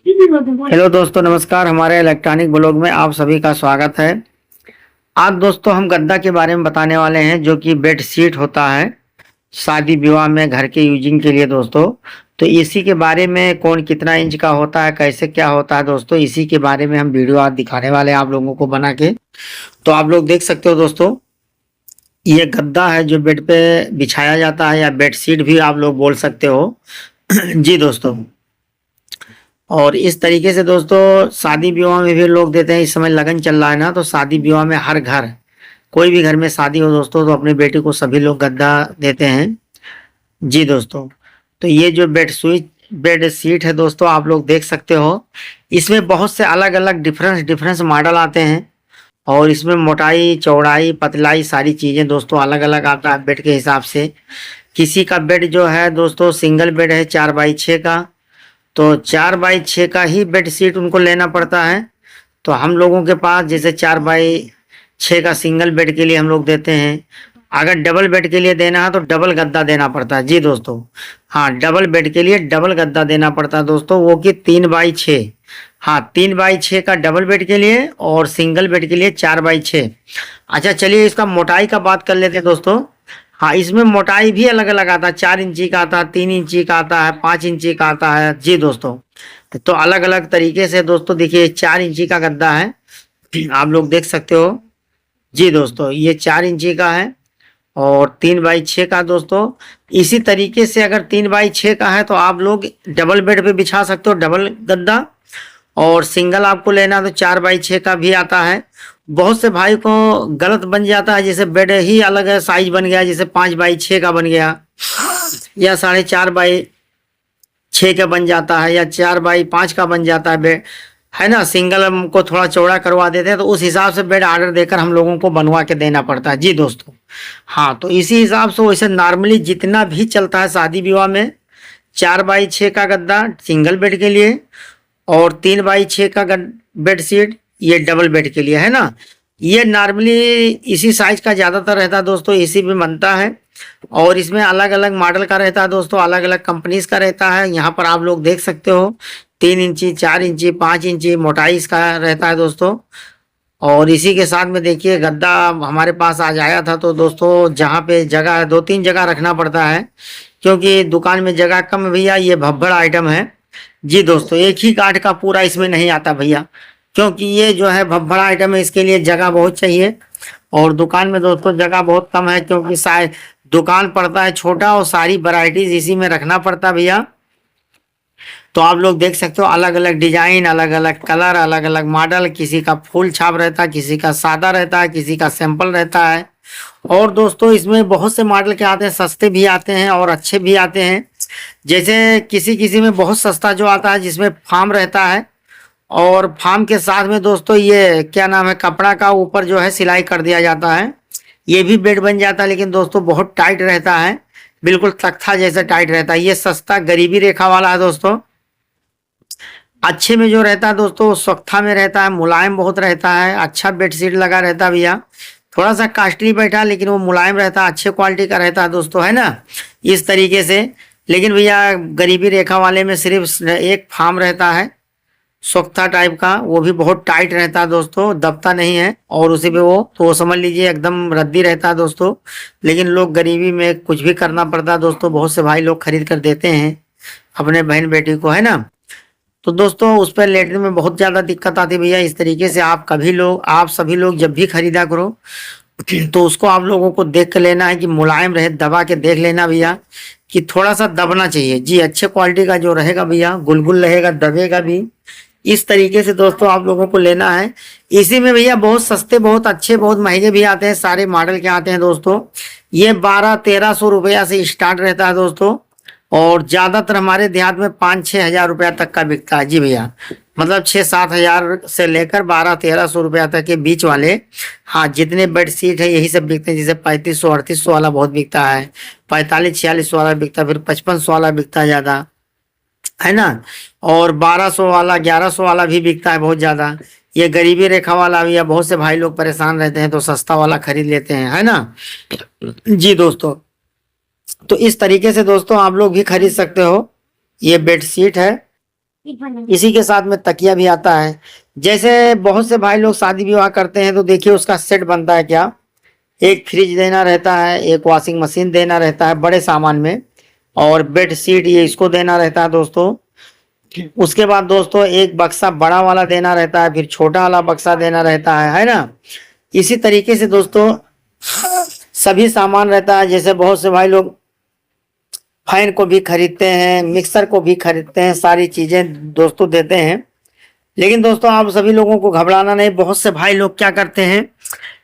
Hello दोस्तों, नमस्कार। हमारे इलेक्ट्रॉनिक ब्लॉग में आप सभी का स्वागत है। आज दोस्तों हम गद्दा के बारे में बताने वाले हैं, जो कि बेड शीट होता है शादी विवाह में घर के यूजिंग के लिए दोस्तों। तो इसी के बारे में कौन कितना इंच का होता है, कैसे क्या होता है दोस्तों, इसी के बारे में हम वीडियो आज दिखाने वाले हैं आप लोगों को बना के। तो आप लोग देख सकते हो दोस्तों, ये गद्दा है जो बेड पे बिछाया जाता है, या बेड शीट भी आप लोग बोल सकते हो। जी दोस्तों, और इस तरीके से दोस्तों शादी विवाह में भी लोग देते हैं। इस समय लगन चल रहा है ना, तो शादी विवाह में हर घर, कोई भी घर में शादी हो दोस्तों, तो अपनी बेटी को सभी लोग गद्दा देते हैं। जी दोस्तों, तो ये जो बेड शीट है दोस्तों, आप लोग देख सकते हो, इसमें बहुत से अलग अलग डिफरेंस डिफरेंस मॉडल आते हैं। और इसमें मोटाई, चौड़ाई, पतलाई, सारी चीजें दोस्तों अलग अलग आता है बेड के हिसाब से। किसी का बेड जो है दोस्तों, सिंगल बेड है 4x6 का, तो 4x6 का ही बेड शीट उनको लेना पड़ता है। तो हम लोगों के पास जैसे 4x6 का सिंगल बेड के लिए हम लोग देते हैं। अगर डबल बेड के लिए देना है तो डबल गद्दा देना पड़ता है। जी दोस्तों, हाँ, डबल बेड के लिए डबल गद्दा देना पड़ता है दोस्तों, वो कि 3x6। हाँ, 3x6 का डबल बेड के लिए, और सिंगल बेड के लिए 4x6। अच्छा, चलिए इसका मोटाई का बात कर लेते हैं दोस्तों। हाँ, इसमें मोटाई भी अलग अलग आता है, 4 इंची का आता है, 3 इंची का आता है, 5 इंची का आता है। जी दोस्तों, तो अलग अलग तरीके से दोस्तों देखिए, 4 इंची का गद्दा है, आप लोग देख सकते हो। जी दोस्तों, ये 4 इंची का है, और 3x6 का दोस्तों। इसी तरीके से अगर 3x6 का है तो आप लोग डबल बेड पे बिछा सकते हो, डबल गद्दा। और सिंगल आपको लेना तो 4x6 का भी आता है। बहुत से भाई को गलत बन जाता है, जैसे बेड ही अलग है, साइज बन गया, जैसे 5x6 का बन गया, या 4.5x6 का बन जाता है, या 4x5 का बन जाता है बेड, है ना। सिंगल को थोड़ा चौड़ा करवा देते हैं, तो उस हिसाब से बेड ऑर्डर देकर हम लोगों को बनवा के देना पड़ता है। जी दोस्तों, हाँ, तो इसी हिसाब से वैसे नॉर्मली जितना भी चलता है शादी विवाह में, 4x6 का गद्दा सिंगल बेड के लिए, और 3x6 का बेड शीट ये डबल बेड के लिए, है ना। ये नॉर्मली इसी साइज का ज़्यादातर रहता है दोस्तों, इसी में बनता है। और इसमें अलग अलग मॉडल का रहता है दोस्तों, अलग अलग कंपनीज का रहता है। यहाँ पर आप लोग देख सकते हो, 3 इंची, 4 इंची, 5 इंची मोटाई इसका रहता है दोस्तों। और इसी के साथ में देखिए, गद्दा हमारे पास आज आया था, तो दोस्तों जहाँ पे जगह है, 2-3 जगह रखना पड़ता है, क्योंकि दुकान में जगह कम है भैया। ये भब्बड़ आइटम है। जी दोस्तों, एक ही काठ का पूरा इसमें नहीं आता भैया, क्योंकि ये जो है भब्बड़ आइटम है, इसके लिए जगह बहुत चाहिए। और दुकान में दोस्तों जगह बहुत कम है, क्योंकि दुकान पड़ता है छोटा, और सारी वैरायटीज इसी में रखना पड़ता है भैया। तो आप लोग देख सकते हो, अलग अलग डिजाइन, अलग अलग कलर, अलग अलग मॉडल, किसी का फुल छाप रहता है, किसी का सादा रहता है, किसी का सिंपल रहता है। और दोस्तों इसमें बहुत से मॉडल के आते हैं, सस्ते भी आते हैं और अच्छे भी आते हैं। जैसे किसी किसी में बहुत सस्ता जो आता है, जिसमें फार्म रहता है, और फार्म के साथ में दोस्तों ये क्या नाम है, कपड़ा का ऊपर जो है सिलाई कर दिया जाता है, ये भी बेड बन जाता है। लेकिन दोस्तों बहुत टाइट रहता है, बिल्कुल तख्ता जैसा टाइट रहता है। ये सस्ता गरीबी रेखा वाला है दोस्तों। अच्छे में जो रहता है दोस्तों, स्वख्ता में रहता है, मुलायम बहुत रहता है, अच्छा बेडशीट लगा रहता है भैया। थोड़ा सा कॉस्टली बैठा, लेकिन वो मुलायम रहता है, अच्छे क्वालिटी का रहता है दोस्तों, है ना, इस तरीके से। लेकिन भैया गरीबी रेखा वाले में सिर्फ एक फार्म रहता है, सोख्ता टाइप का, वो भी बहुत टाइट रहता है दोस्तों, दबता नहीं है। और उसी पे वो तो समझ लीजिए एकदम रद्दी रहता है दोस्तों। लेकिन लोग गरीबी में कुछ भी करना पड़ता है दोस्तों, बहुत से भाई लोग खरीद कर देते हैं अपने बहन बेटी को, है ना। तो दोस्तों उस पर लेटने में बहुत ज़्यादा दिक्कत आती है भैया। इस तरीके से आप सभी लोग जब भी खरीदा करो, तो उसको आप लोगों को देख कर लेना है कि मुलायम रहे, दबा के देख लेना भैया कि थोड़ा सा दबना चाहिए। जी, अच्छे क्वालिटी का जो रहेगा भैया, गुलगुल रहेगा, दबेगा भी। इस तरीके से दोस्तों आप लोगों को लेना है। इसी में भैया बहुत सस्ते, बहुत अच्छे, बहुत महंगे भी आते हैं, सारे मॉडल के आते हैं दोस्तों। ये 1200-1300 रुपया से स्टार्ट रहता है दोस्तों, और ज्यादातर हमारे देहात में 5-6 हजार रुपया तक का बिकता है। जी भैया, मतलब 6-7 हजार से लेकर 1200-1300 रुपया तक के बीच वाले, हाँ, जितने बेड शीट है यही सब बिकते हैं। जैसे 3500-3800 वाला बहुत बिकता है, 45-4600 वाला बिकता है, फिर 5500 वाला बिकता है ज्यादा, है ना। और 1200 वाला, 1100 वाला भी बिकता है बहुत ज्यादा। ये गरीबी रेखा वाला भी है, बहुत से भाई लोग परेशान रहते हैं तो सस्ता वाला खरीद लेते हैं, है ना। जी दोस्तों, तो इस तरीके से दोस्तों आप लोग भी खरीद सकते हो। ये बेडशीट है, इसी के साथ में तकिया भी आता है। जैसे बहुत से भाई लोग शादी विवाह करते हैं तो देखिए उसका सेट बनता है क्या, एक फ्रिज देना रहता है, एक वॉशिंग मशीन देना रहता है बड़े सामान में, और बेड शीट ये इसको देना रहता है दोस्तों। उसके बाद दोस्तों एक बक्सा बड़ा वाला देना रहता है, फिर छोटा वाला बक्सा देना रहता है ना। इसी तरीके से दोस्तों सभी सामान रहता है। जैसे बहुत से भाई लोग फैन को भी खरीदते हैं, मिक्सर को भी खरीदते हैं, सारी चीजें दोस्तों देते हैं। लेकिन दोस्तों आप सभी लोगों को घबराना नहीं। बहुत से भाई लोग क्या करते हैं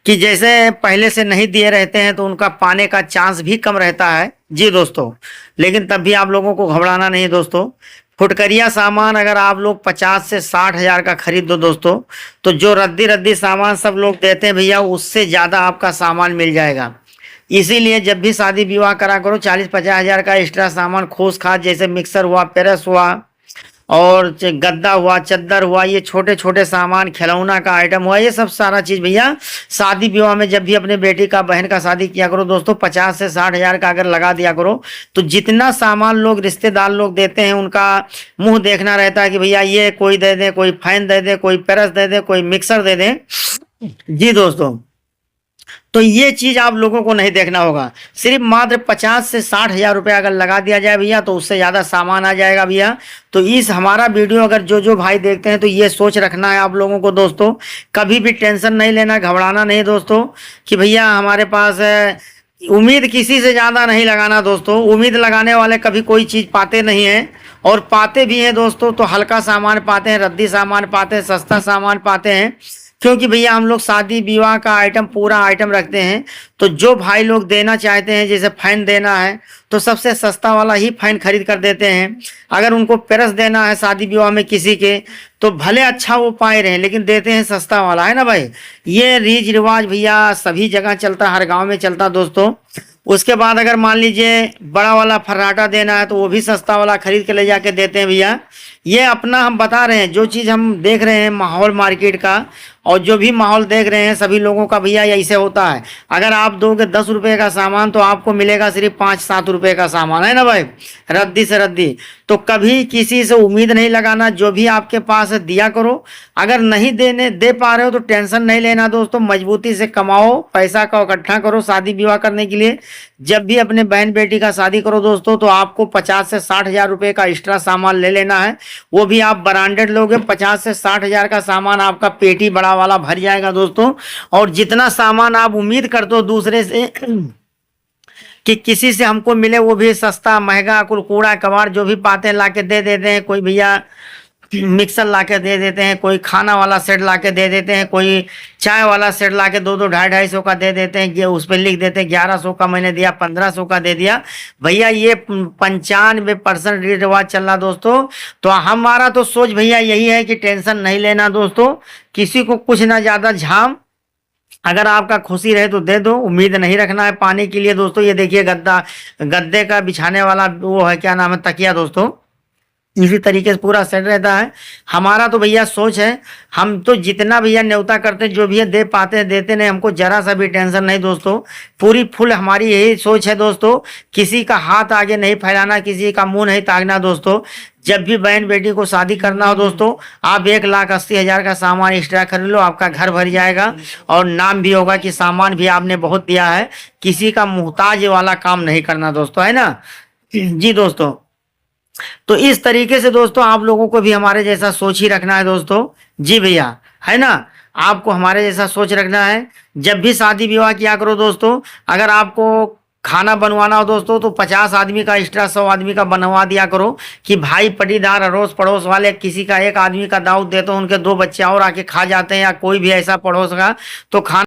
कि जैसे पहले से नहीं दिए रहते हैं तो उनका पाने का चांस भी कम रहता है जी दोस्तों। लेकिन तब भी आप लोगों को घबराना नहीं दोस्तों। फुटकरिया सामान अगर आप लोग 50 से 60 हजार का खरीद दो दोस्तों, तो जो रद्दी रद्दी सामान सब लोग देते हैं भैया उससे ज़्यादा आपका सामान मिल जाएगा। इसीलिए जब भी शादी विवाह करा करो 40-50 हजार का एक्स्ट्रा सामान खोस खास, जैसे मिक्सर हुआ, पेरस हुआ, और गद्दा हुआ, चद्दर हुआ, ये छोटे छोटे सामान, खिलौना का आइटम हुआ, ये सब सारा चीज भैया शादी विवाह में जब भी अपने बेटी का बहन का शादी किया करो दोस्तों 50 से 60 हजार का अगर लगा दिया करो, तो जितना सामान लोग रिश्तेदार लोग देते हैं उनका मुंह देखना रहता है कि भैया ये कोई दे दे, कोई फैन दे दे, कोई पेरस दे दे, कोई मिक्सर दे दे जी दोस्तों। तो ये चीज आप लोगों को नहीं देखना होगा। सिर्फ मात्र 50 से 60 हजार रुपया अगर लगा दिया जाए भैया तो उससे ज्यादा सामान आ जाएगा भैया। तो इस हमारा वीडियो अगर जो भाई देखते हैं तो ये सोच रखना है आप लोगों को दोस्तों, कभी भी टेंशन नहीं लेना, घबराना नहीं दोस्तों कि भैया हमारे पास है। उम्मीद किसी से ज्यादा नहीं लगाना दोस्तों। उम्मीद लगाने वाले कभी कोई चीज पाते नहीं है, और पाते भी हैं दोस्तों तो हल्का सामान पाते हैं, रद्दी सामान पाते हैं, सस्ता सामान पाते हैं। क्योंकि भैया हम लोग शादी विवाह का आइटम पूरा आइटम रखते हैं। तो जो भाई लोग देना चाहते हैं, जैसे फैन देना है तो सबसे सस्ता वाला ही फैन खरीद कर देते हैं। अगर उनको पेरस देना है शादी विवाह में किसी के, तो भले अच्छा वो पाए रहे लेकिन देते हैं सस्ता वाला, है ना भाई। ये रीज रिवाज भैया सभी जगह चलता, हर गांव में चलता दोस्तों। उसके बाद अगर मान लीजिए बड़ा वाला फर्राटा देना है तो वो भी सस्ता वाला खरीद के ले जाके देते हैं भैया। ये अपना हम बता रहे हैं, जो चीज़ हम देख रहे हैं माहौल मार्केट का, और जो भी माहौल देख रहे हैं सभी लोगों का भैया ऐसे होता है। अगर आप दोगे 10 रुपए का सामान तो आपको मिलेगा सिर्फ 5-7 रुपए का सामान, है ना भाई, रद्दी से रद्दी। तो कभी किसी से उम्मीद नहीं लगाना, जो भी आपके पास है दिया करो। अगर नहीं दे पा रहे हो तो टेंशन नहीं लेना दोस्तों, मजबूती से कमाओ, पैसा का इकट्ठा करो शादी विवाह करने के लिए। जब भी अपने बहन बेटी का शादी करो दोस्तों तो आपको 50 से 60 हजार रुपए का एक्स्ट्रा सामान ले लेना है। वो भी आप ब्रांडेड लोगे, 50 से 60 हजार का सामान आपका पेटी बड़ा वाला भर जाएगा दोस्तों। और जितना सामान आप उम्मीद करते हो दूसरे से कि किसी से हमको मिले, वो भी सस्ता महंगा कुड़कुड़ा कबाड़ जो भी पाते हैं ला के दे देते हैं। कोई भैया मिक्सर ला के दे देते हैं, कोई खाना वाला सेट ला के दे देते हैं, कोई चाय वाला सेट ला के 2-2, 250-250 का दे देते हैं। ये उस पर लिख देते हैं 1100 का मैंने दिया, 1500 का दे दिया भैया। ये 95% रीति रिवाज चल रहा दोस्तों। तो हमारा तो सोच भैया यही है कि टेंशन नहीं लेना दोस्तों, किसी को कुछ ना ज्यादा झाम, अगर आपका खुशी रहे तो दे दो, उम्मीद नहीं रखना है पाने के लिए दोस्तों। ये देखिए गद्दे का बिछाने वाला वो है, क्या नाम है, तकिया दोस्तों। इसी तरीके से पूरा सेट रहता है। हमारा तो भैया सोच है, हम तो जितना भैया न्योता करते हैं जो भी है दे पाते हैं, देते नहीं, हमको जरा सा भी टेंशन नहीं दोस्तों। पूरी फुल हमारी यही सोच है दोस्तों, किसी का हाथ आगे नहीं फैलाना, किसी का मुंह नहीं ताकना दोस्तों। जब भी बहन बेटी को शादी करना हो दोस्तों, आप 1,80,000 का सामान एक्स्ट्रा खरीद लो, आपका घर भर जाएगा और नाम भी होगा कि सामान भी आपने बहुत दिया है। किसी का मुहताज वाला काम नहीं करना दोस्तों, है ना जी दोस्तों। तो इस तरीके से दोस्तों आप लोगों को भी हमारे जैसा सोच ही रखना है दोस्तों जी भैया, है ना। आपको हमारे जैसा सोच रखना है। जब भी शादी विवाह किया करो दोस्तों, अगर आपको खाना बनवाना हो दोस्तों तो 50 आदमी का एक्स्ट्रा 100 आदमी का बनवा दिया करो, कि भाई पटीदार अड़ोस पड़ोस वाले किसी का एक आदमी का दावत देते हो, उनके 2 बच्चे और आके खा जाते हैं, या कोई भी ऐसा पड़ोस का तो खाना